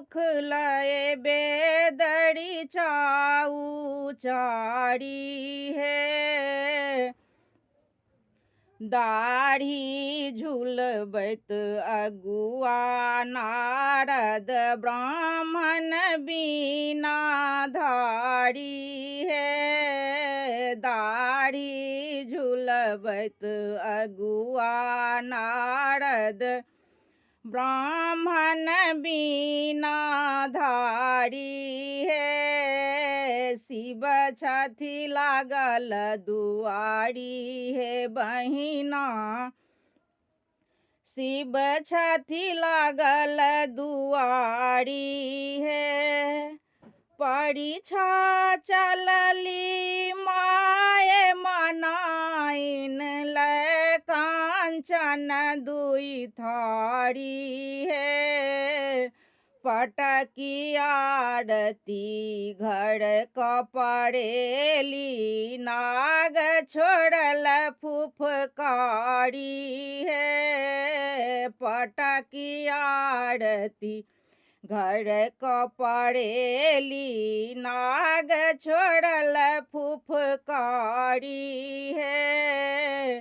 मुख लय बेदड़ी चाऊ चाड़ी है। दाढ़ी झूलबैत अगुआ नारद ब्राह्मण बीना धारी है। दाढ़ी झूलबैत अगुआ नारद ब्राह्मण बीना धारी है। शिव छथि लागल दुआरी है बहिना। शिव छथि लागल दुआरी है। परीक्षा चलली माय मनाइन लै कांचन दुई थारी है। पटकी आरती घर कपड़ेली नाग छोड़ल फुफकारी है। पटकी आरती घर कपड़ेली नाग छोड़ल फुफकारी है।